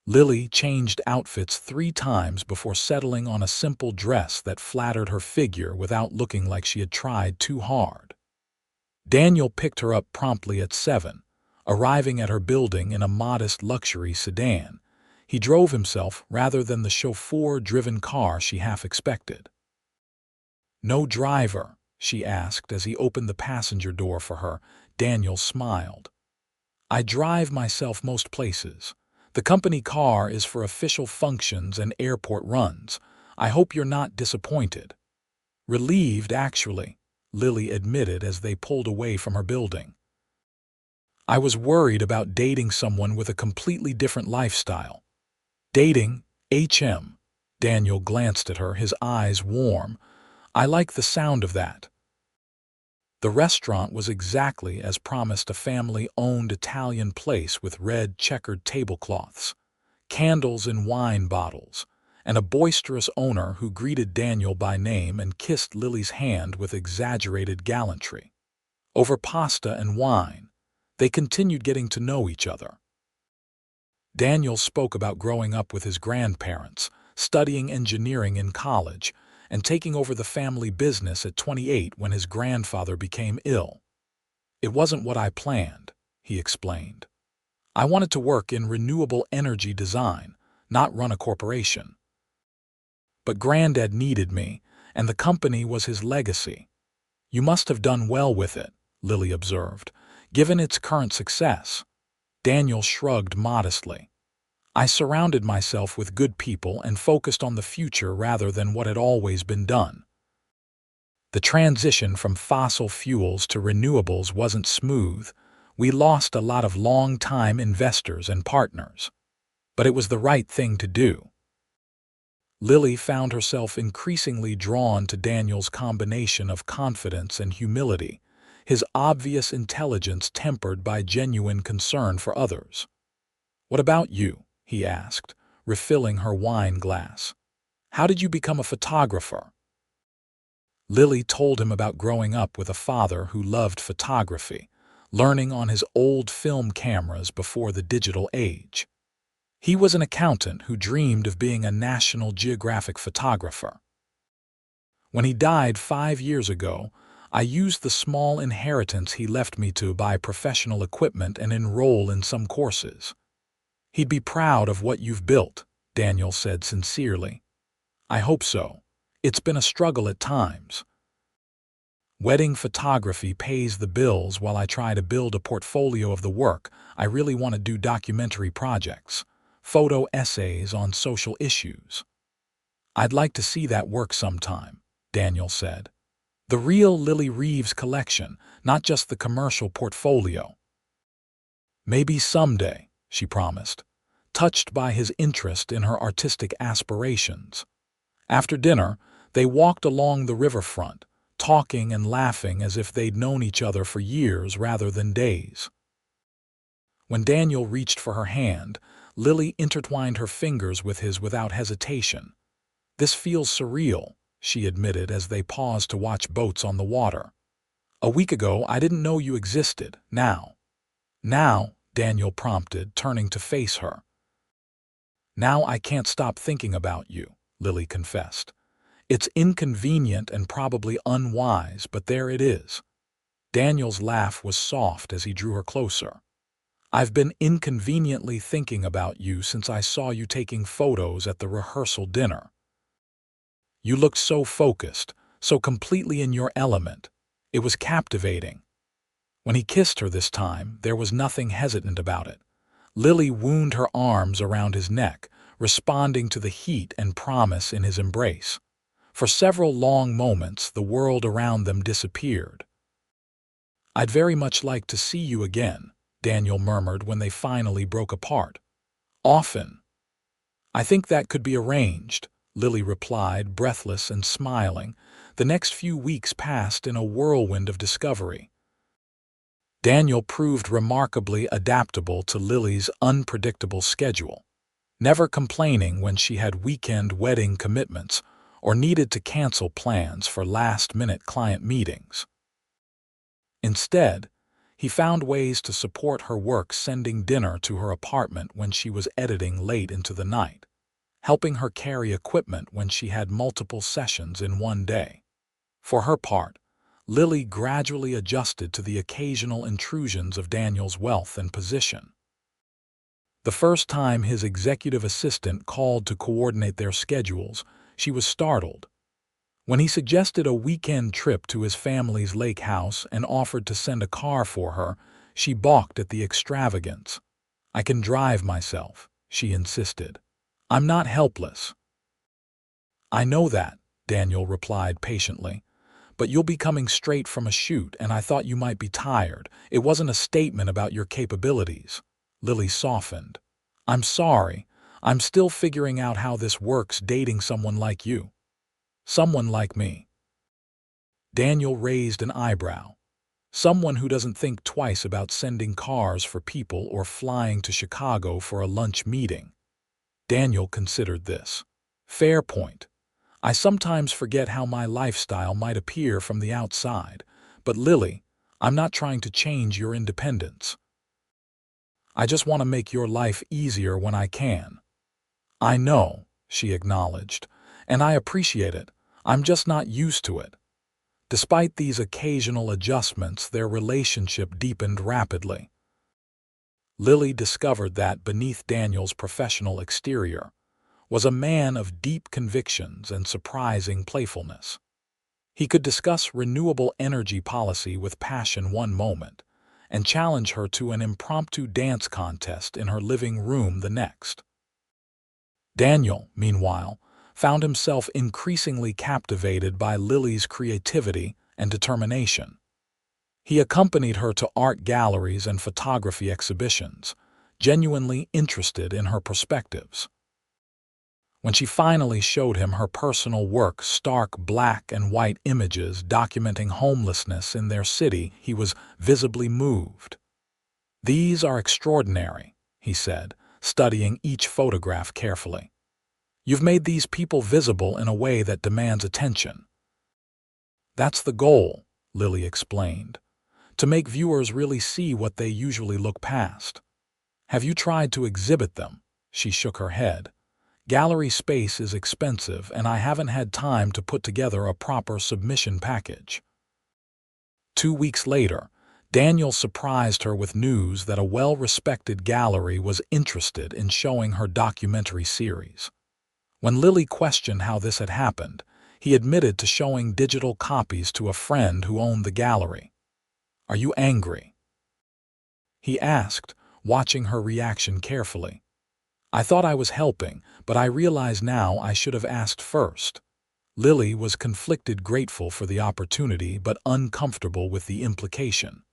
Lily changed outfits 3 times before settling on a simple dress that flattered her figure without looking like she had tried too hard. Daniel picked her up promptly at 7, arriving at her building in a modest luxury sedan. He drove himself rather than the chauffeur-driven car she half expected. "No driver?" she asked as he opened the passenger door for her. Daniel smiled. "I drive myself most places. The company car is for official functions and airport runs. I hope you're not disappointed." "Relieved, actually," Lily admitted as they pulled away from her building. "I was worried about dating someone with a completely different lifestyle." "Dating? HM?" Daniel glanced at her, his eyes warm. "I like the sound of that." The restaurant was exactly as promised, a family-owned Italian place with red checkered tablecloths, candles in wine bottles, and a boisterous owner who greeted Daniel by name and kissed Lily's hand with exaggerated gallantry. Over pasta and wine, they continued getting to know each other. Daniel spoke about growing up with his grandparents, studying engineering in college, and taking over the family business at 28 when his grandfather became ill. "It wasn't what I planned," he explained. "I wanted to work in renewable energy design, not run a corporation. But Granddad needed me, and the company was his legacy." "You must have done well with it," Lily observed, "given its current success." Daniel shrugged modestly. "I surrounded myself with good people and focused on the future rather than what had always been done." "The transition from fossil fuels to renewables wasn't smooth. We lost a lot of long-time investors and partners. But it was the right thing to do." Lily found herself increasingly drawn to Daniel's combination of confidence and humility, his obvious intelligence tempered by genuine concern for others. "What about you?" he asked, refilling her wine glass. "How did you become a photographer?" Lily told him about growing up with a father who loved photography, learning on his old film cameras before the digital age. He was an accountant who dreamed of being a National Geographic photographer. "When he died 5 years ago, I used the small inheritance he left me to buy professional equipment and enroll in some courses." "He'd be proud of what you've built," Daniel said sincerely. "I hope so. It's been a struggle at times. Wedding photography pays the bills while I try to build a portfolio of the work. I really want to do documentary projects, photo essays on social issues." "I'd like to see that work sometime," Daniel said. "The real Lily Reeves collection, not just the commercial portfolio." "Maybe someday," she promised, touched by his interest in her artistic aspirations. After dinner, they walked along the riverfront, talking and laughing as if they'd known each other for years rather than days. When Daniel reached for her hand, Lily intertwined her fingers with his without hesitation. "This feels surreal," she admitted as they paused to watch boats on the water. "A week ago, I didn't know you existed. Now," Daniel prompted, turning to face her. "Now I can't stop thinking about you," Lily confessed. "It's inconvenient and probably unwise, but there it is." Daniel's laugh was soft as he drew her closer. "I've been inconveniently thinking about you since I saw you taking photos at the rehearsal dinner. You looked so focused, so completely in your element. It was captivating." When he kissed her this time, there was nothing hesitant about it. Lily wound her arms around his neck, responding to the heat and promise in his embrace. For several long moments, the world around them disappeared. "I'd very much like to see you again," Daniel murmured when they finally broke apart. "Often." "I think that could be arranged," Lily replied, breathless and smiling. The next few weeks passed in a whirlwind of discovery. Daniel proved remarkably adaptable to Lily's unpredictable schedule, never complaining when she had weekend wedding commitments or needed to cancel plans for last-minute client meetings. Instead, he found ways to support her work, sending dinner to her apartment when she was editing late into the night, helping her carry equipment when she had multiple sessions in one day. For her part, Lily gradually adjusted to the occasional intrusions of Daniel's wealth and position. The first time his executive assistant called to coordinate their schedules, she was startled. When he suggested a weekend trip to his family's lake house and offered to send a car for her, she balked at the extravagance. "I can drive myself," she insisted. "I'm not helpless." "I know that," Daniel replied patiently. "But you'll be coming straight from a shoot, and I thought you might be tired. It wasn't a statement about your capabilities." Lily softened. "I'm sorry. I'm still figuring out how this works dating someone like you." "Someone like me?" Daniel raised an eyebrow. "Someone who doesn't think twice about sending cars for people or flying to Chicago for a lunch meeting." Daniel considered this. "Fair point. I sometimes forget how my lifestyle might appear from the outside. But Lily, I'm not trying to change your independence. I just want to make your life easier when I can." "I know," she acknowledged, "and I appreciate it. I'm just not used to it." Despite these occasional adjustments, their relationship deepened rapidly. Lily discovered that beneath Daniel's professional exterior was a man of deep convictions and surprising playfulness. He could discuss renewable energy policy with passion one moment and challenge her to an impromptu dance contest in her living room the next. Daniel, meanwhile, found himself increasingly captivated by Lily's creativity and determination. He accompanied her to art galleries and photography exhibitions, genuinely interested in her perspectives. When she finally showed him her personal work, stark black and white images documenting homelessness in their city, he was visibly moved. "These are extraordinary," he said, studying each photograph carefully. "You've made these people visible in a way that demands attention." "That's the goal," Lily explained, "to make viewers really see what they usually look past." "Have you tried to exhibit them?" She shook her head. "Gallery space is expensive, and I haven't had time to put together a proper submission package." 2 weeks later, Daniel surprised her with news that a well-respected gallery was interested in showing her documentary series. When Lily questioned how this had happened, he admitted to showing digital copies to a friend who owned the gallery. "Are you angry?" he asked, watching her reaction carefully. "I thought I was helping, but I realize now I should have asked first." Lily was conflicted, grateful for the opportunity but uncomfortable with the implication.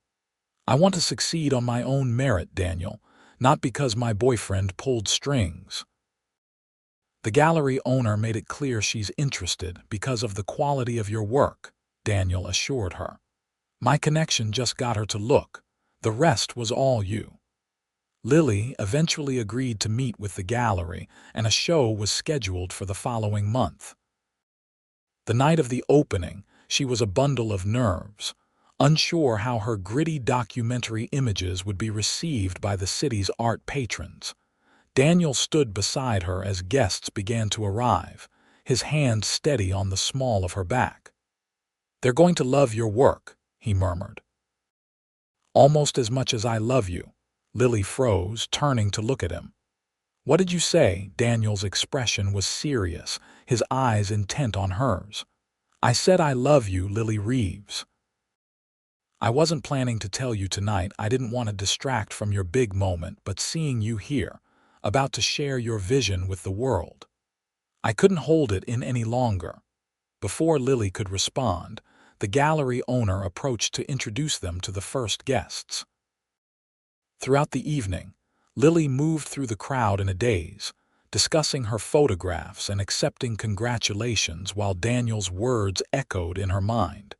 "I want to succeed on my own merit, Daniel, not because my boyfriend pulled strings." "The gallery owner made it clear she's interested because of the quality of your work," Daniel assured her. My connection just got her to look. The rest was all you. Lily eventually agreed to meet with the gallery, and a show was scheduled for the following month. The night of the opening, she was a bundle of nerves, unsure how her gritty documentary images would be received by the city's art patrons. Daniel stood beside her as guests began to arrive, his hand steady on the small of her back. They're going to love your work, he murmured. Almost as much as I love you. Lily froze, turning to look at him. What did you say? Daniel's expression was serious, his eyes intent on hers. I said I love you, Lily Reeves. I wasn't planning to tell you tonight. I didn't want to distract from your big moment, but seeing you here, about to share your vision with the world, I couldn't hold it in any longer. Before Lily could respond, the gallery owner approached to introduce them to the first guests. Throughout the evening, Lily moved through the crowd in a daze, discussing her photographs and accepting congratulations while Daniel's words echoed in her mind.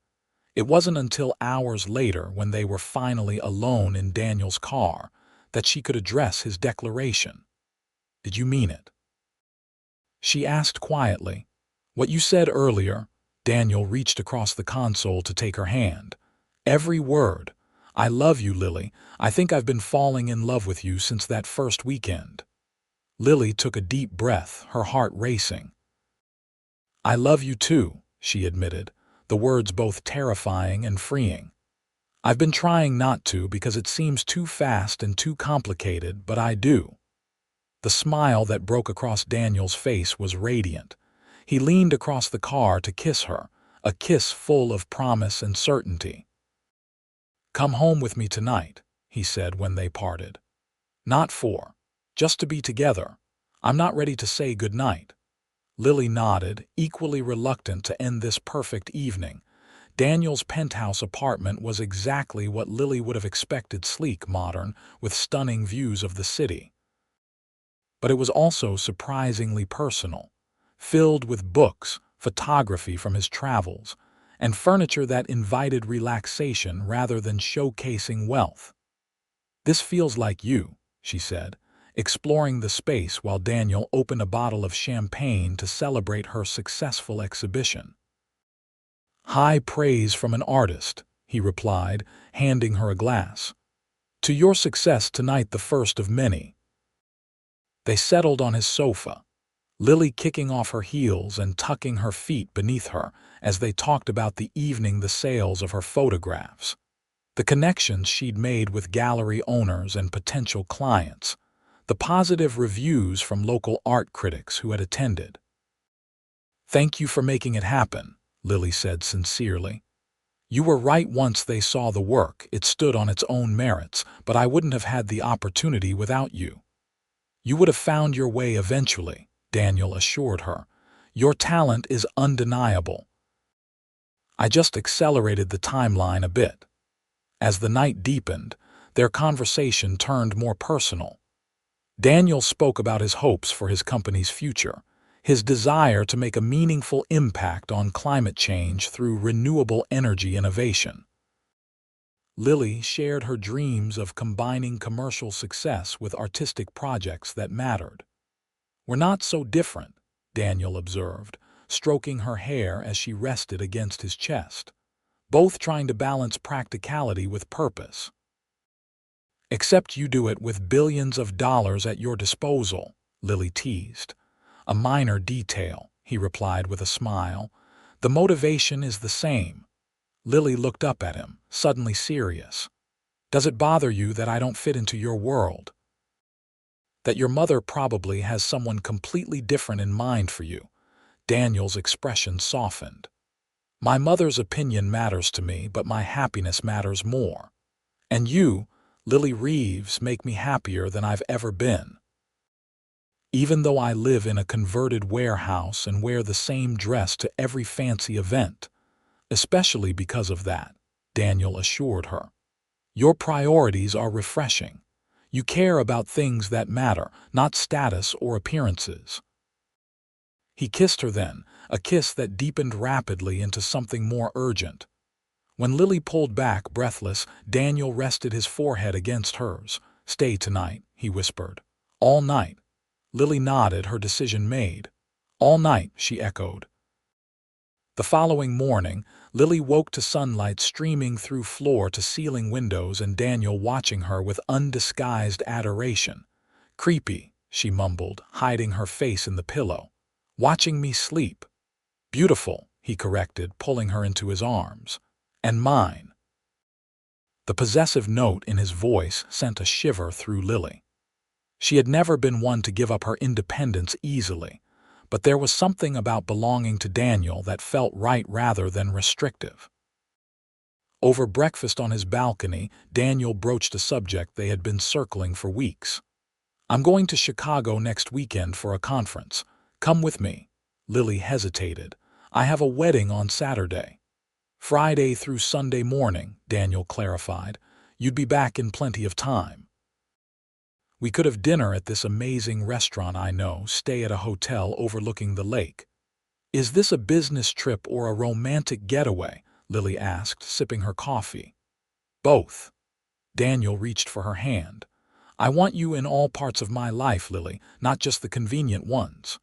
It wasn't until hours later, when they were finally alone in Daniel's car, that she could address his declaration. Did you mean it? She asked quietly. What you said earlier. Daniel reached across the console to take her hand. Every word. I love you, Lily. I think I've been falling in love with you since that first weekend. Lily took a deep breath, her heart racing. I love you too, she admitted, the words both terrifying and freeing. I've been trying not to because it seems too fast and too complicated, but I do. The smile that broke across Daniel's face was radiant. He leaned across the car to kiss her, a kiss full of promise and certainty. Come home with me tonight, he said when they parted. Not just to be together. I'm not ready to say goodnight. Lily nodded, equally reluctant to end this perfect evening. Daniel's penthouse apartment was exactly what Lily would have expected, sleek, modern, with stunning views of the city. But it was also surprisingly personal, filled with books, photography from his travels, and furniture that invited relaxation rather than showcasing wealth. This feels like you, she said, exploring the space while Daniel opened a bottle of champagne to celebrate her successful exhibition. High praise from an artist, he replied, handing her a glass. To your success tonight, the first of many. They settled on his sofa, Lily kicking off her heels and tucking her feet beneath her as they talked about the evening, the sales of her photographs, the connections she'd made with gallery owners and potential clients, the positive reviews from local art critics who had attended. Thank you for making it happen, Lily said sincerely. You were right. Once they saw the work, it stood on its own merits, but I wouldn't have had the opportunity without you. You would have found your way eventually, Daniel assured her. Your talent is undeniable. I just accelerated the timeline a bit. As the night deepened, their conversation turned more personal. Daniel spoke about his hopes for his company's future, his desire to make a meaningful impact on climate change through renewable energy innovation. Lily shared her dreams of combining commercial success with artistic projects that mattered. We're not so different, Daniel observed, stroking her hair as she rested against his chest, both trying to balance practicality with purpose. Except you do it with billions of dollars at your disposal, Lily teased. A minor detail, he replied with a smile. The motivation is the same. Lily looked up at him, suddenly serious. Does it bother you that I don't fit into your world? That your mother probably has someone completely different in mind for you? Daniel's expression softened. My mother's opinion matters to me, but my happiness matters more. And you, Lily Reeves, make me happier than I've ever been. Even though I live in a converted warehouse and wear the same dress to every fancy event. Especially because of that, Daniel assured her. Your priorities are refreshing. You care about things that matter, not status or appearances. He kissed her then, a kiss that deepened rapidly into something more urgent. When Lily pulled back, breathless, Daniel rested his forehead against hers. "Stay tonight," he whispered. "All night." Lily nodded, her decision made. "All night," she echoed. The following morning, Lily woke to sunlight streaming through floor-to-ceiling windows and Daniel watching her with undisguised adoration. "Creepy," she mumbled, hiding her face in the pillow. "Watching me sleep." "Beautiful," he corrected, pulling her into his arms. "And mine." The possessive note in his voice sent a shiver through Lily. She had never been one to give up her independence easily, but there was something about belonging to Daniel that felt right rather than restrictive. Over breakfast on his balcony, Daniel broached a subject they had been circling for weeks. "I'm going to Chicago next weekend for a conference. Come with me." Lily hesitated. "I have a wedding on Saturday." "Friday through Sunday morning," Daniel clarified. "You'd be back in plenty of time. We could have dinner at this amazing restaurant I know, stay at a hotel overlooking the lake." "Is this a business trip or a romantic getaway?" Lily asked, sipping her coffee. "Both." Daniel reached for her hand. "I want you in all parts of my life, Lily, not just the convenient ones."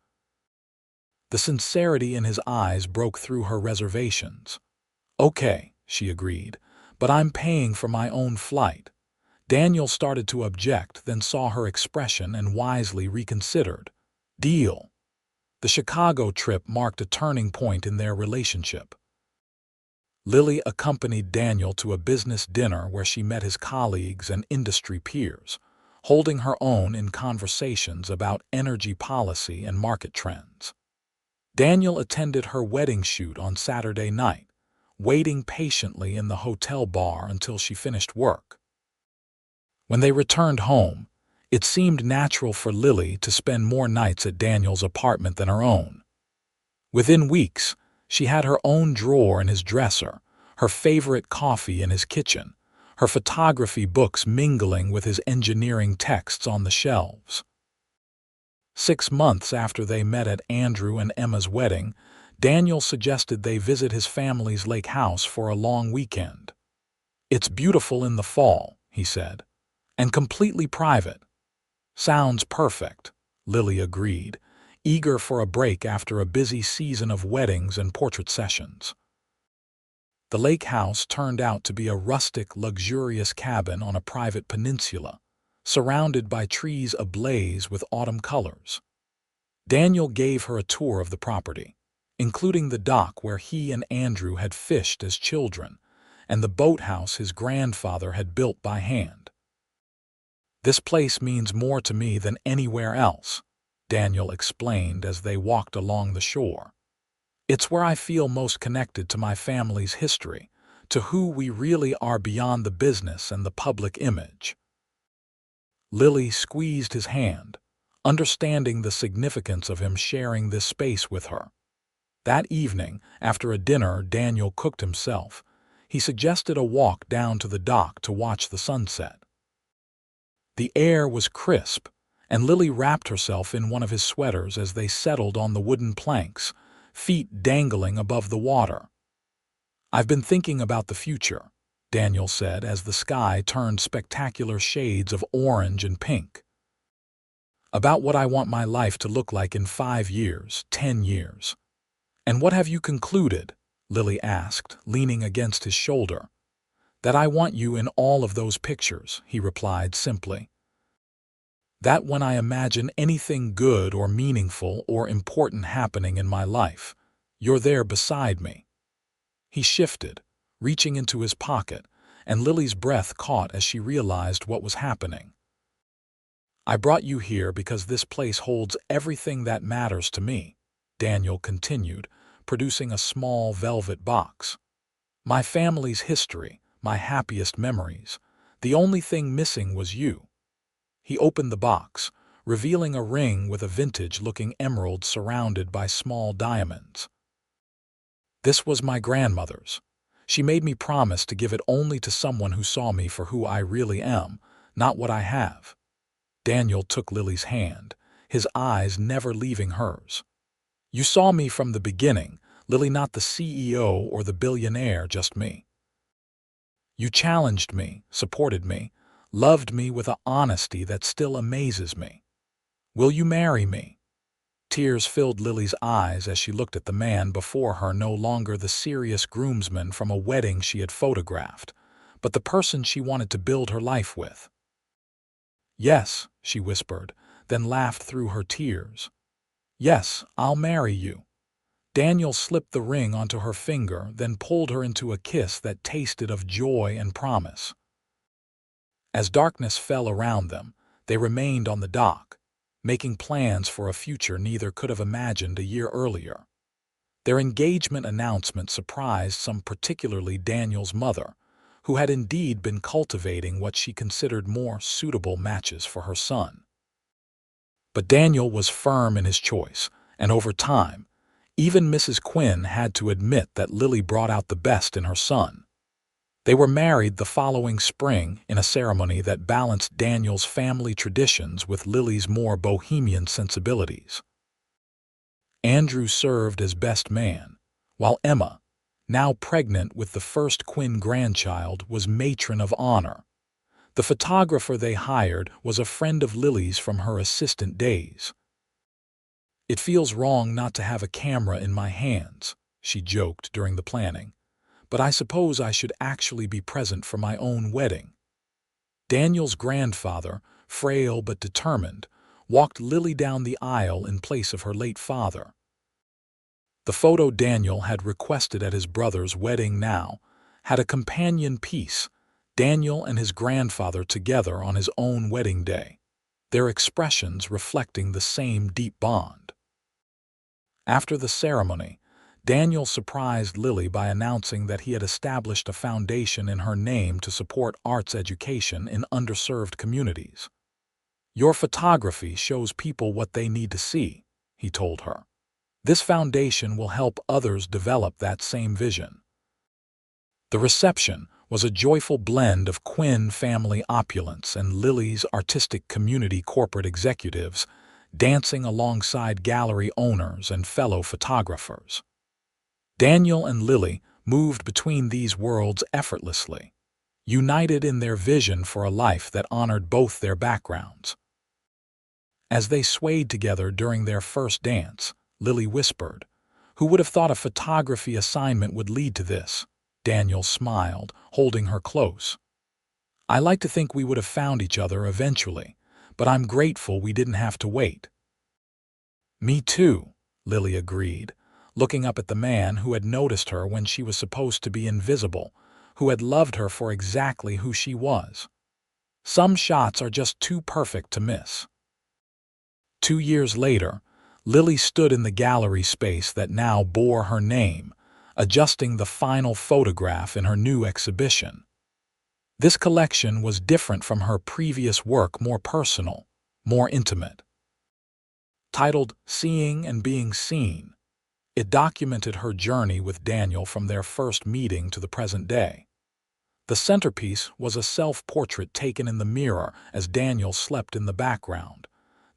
The sincerity in his eyes broke through her reservations. "Okay," she agreed, "but I'm paying for my own flight." Daniel started to object, then saw her expression and wisely reconsidered. "Deal." The Chicago trip marked a turning point in their relationship. Lily accompanied Daniel to a business dinner where she met his colleagues and industry peers, holding her own in conversations about energy policy and market trends. Daniel attended her wedding shoot on Saturday night, waiting patiently in the hotel bar until she finished work. When they returned home, it seemed natural for Lily to spend more nights at Daniel's apartment than her own. Within weeks, she had her own drawer in his dresser, her favorite coffee in his kitchen, her photography books mingling with his engineering texts on the shelves. 6 months after they met at Andrew and Emma's wedding, Daniel suggested they visit his family's lake house for a long weekend. "It's beautiful in the fall," he said, "and completely private." "Sounds perfect," Lily agreed, eager for a break after a busy season of weddings and portrait sessions. The lake house turned out to be a rustic, luxurious cabin on a private peninsula, surrounded by trees ablaze with autumn colors. Daniel gave her a tour of the property, including the dock where he and Andrew had fished as children, and the boathouse his grandfather had built by hand. "This place means more to me than anywhere else," Daniel explained as they walked along the shore. "It's where I feel most connected to my family's history, to who we really are beyond the business and the public image." Lily squeezed his hand, understanding the significance of him sharing this space with her. That evening, after a dinner Daniel cooked himself, he suggested a walk down to the dock to watch the sunset. The air was crisp, and Lily wrapped herself in one of his sweaters as they settled on the wooden planks, feet dangling above the water. "I've been thinking about the future," Daniel said as the sky turned spectacular shades of orange and pink. "About what I want my life to look like in 5 years, 10 years. "And what have you concluded?" Lily asked, leaning against his shoulder. "That I want you in all of those pictures," he replied simply. "That when I imagine anything good or meaningful or important happening in my life, you're there beside me." He shifted, reaching into his pocket, and Lily's breath caught as she realized what was happening. "I brought you here because this place holds everything that matters to me," Daniel continued, producing a small velvet box. "My family's history, my happiest memories. The only thing missing was you." He opened the box, revealing a ring with a vintage-looking emerald surrounded by small diamonds. "This was my grandmother's. She made me promise to give it only to someone who saw me for who I really am, not what I have." Daniel took Lily's hand, his eyes never leaving hers. You saw me from the beginning, Lily, not the CEO or the billionaire, just me. You challenged me, supported me, loved me with an honesty that still amazes me. Will you marry me? Tears filled Lily's eyes as she looked at the man before her, no longer the serious groomsman from a wedding she had photographed, but the person she wanted to build her life with. Yes, she whispered, then laughed through her tears. Yes, I'll marry you. Daniel slipped the ring onto her finger, then pulled her into a kiss that tasted of joy and promise. As darkness fell around them, they remained on the dock, making plans for a future neither could have imagined a year earlier. Their engagement announcement surprised some, particularly Daniel's mother, who had indeed been cultivating what she considered more suitable matches for her son. But Daniel was firm in his choice, and over time, even Mrs. Quinn had to admit that Lily brought out the best in her son. They were married the following spring in a ceremony that balanced Daniel's family traditions with Lily's more bohemian sensibilities. Andrew served as best man, while Emma, now pregnant with the first Quinn grandchild, was matron of honor. The photographer they hired was a friend of Lily's from her assistant days. "It feels wrong not to have a camera in my hands," she joked during the planning, "but I suppose I should actually be present for my own wedding." Daniel's grandfather, frail but determined, walked Lily down the aisle in place of her late father. The photo Daniel had requested at his brother's wedding now had a companion piece, Daniel and his grandfather together on his own wedding day, their expressions reflecting the same deep bond. After the ceremony, Daniel surprised Lily by announcing that he had established a foundation in her name to support arts education in underserved communities. "Your photography shows people what they need to see," he told her. "This foundation will help others develop that same vision." The reception was a joyful blend of Quinn family opulence and Lily's artistic community corporate executives, dancing alongside gallery owners and fellow photographers. Daniel and Lily moved between these worlds effortlessly, united in their vision for a life that honored both their backgrounds. As they swayed together during their first dance, Lily whispered, "Who would have thought a photography assignment would lead to this?" Daniel smiled, holding her close. "I like to think we would have found each other eventually, but I'm grateful we didn't have to wait." "Me too," Lily agreed, looking up at the man who had noticed her when she was supposed to be invisible, who had loved her for exactly who she was. "Some shots are just too perfect to miss." 2 years later, Lily stood in the gallery space that now bore her name, adjusting the final photograph in her new exhibition. This collection was different from her previous work, more personal, more intimate. Titled "Seeing and Being Seen," it documented her journey with Daniel from their first meeting to the present day. The centerpiece was a self-portrait taken in the mirror as Daniel slept in the background,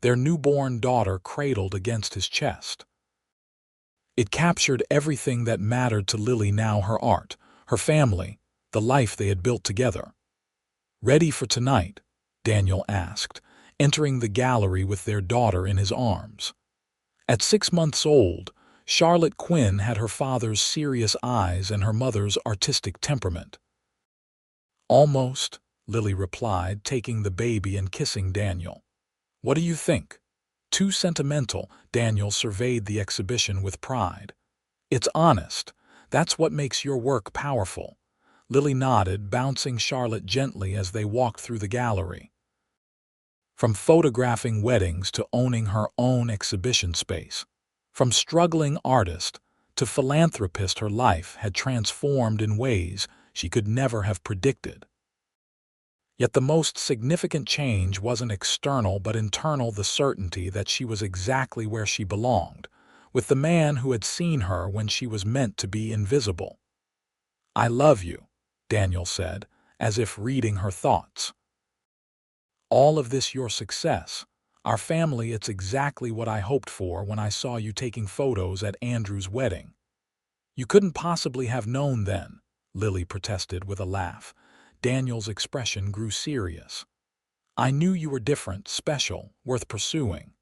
their newborn daughter cradled against his chest. It captured everything that mattered to Lily now: her art, her family, the life they had built together. "Ready for tonight?" Daniel asked, entering the gallery with their daughter in his arms. At 6 months old, Charlotte Quinn had her father's serious eyes and her mother's artistic temperament. "Almost," Lily replied, taking the baby and kissing Daniel. "What do you think?" "Too sentimental," Daniel surveyed the exhibition with pride. "It's honest. That's what makes your work powerful." Lily nodded, bouncing Charlotte gently as they walked through the gallery. From photographing weddings to owning her own exhibition space, from struggling artist to philanthropist, her life had transformed in ways she could never have predicted. Yet the most significant change wasn't external but internal: the certainty that she was exactly where she belonged, with the man who had seen her when she was meant to be invisible. "I love you," Daniel said, as if reading her thoughts. "All of this your success. Our family, it's exactly what I hoped for when I saw you taking photos at Andrew's wedding." "You couldn't possibly have known then," Lily protested with a laugh. Daniel's expression grew serious. "I knew you were different, special, worth pursuing."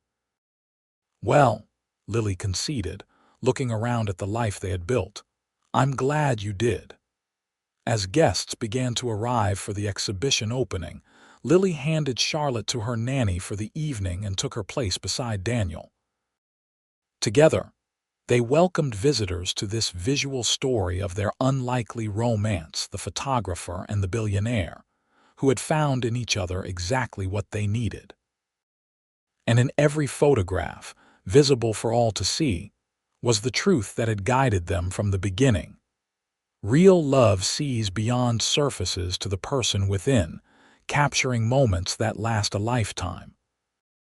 "Well," Lily conceded, looking around at the life they had built, "I'm glad you did." As guests began to arrive for the exhibition opening, Lily handed Charlotte to her nanny for the evening and took her place beside Daniel. Together, they welcomed visitors to this visual story of their unlikely romance, the photographer and the billionaire, who had found in each other exactly what they needed. And in every photograph, visible for all to see, was the truth that had guided them from the beginning. Real love sees beyond surfaces to the person within, capturing moments that last a lifetime.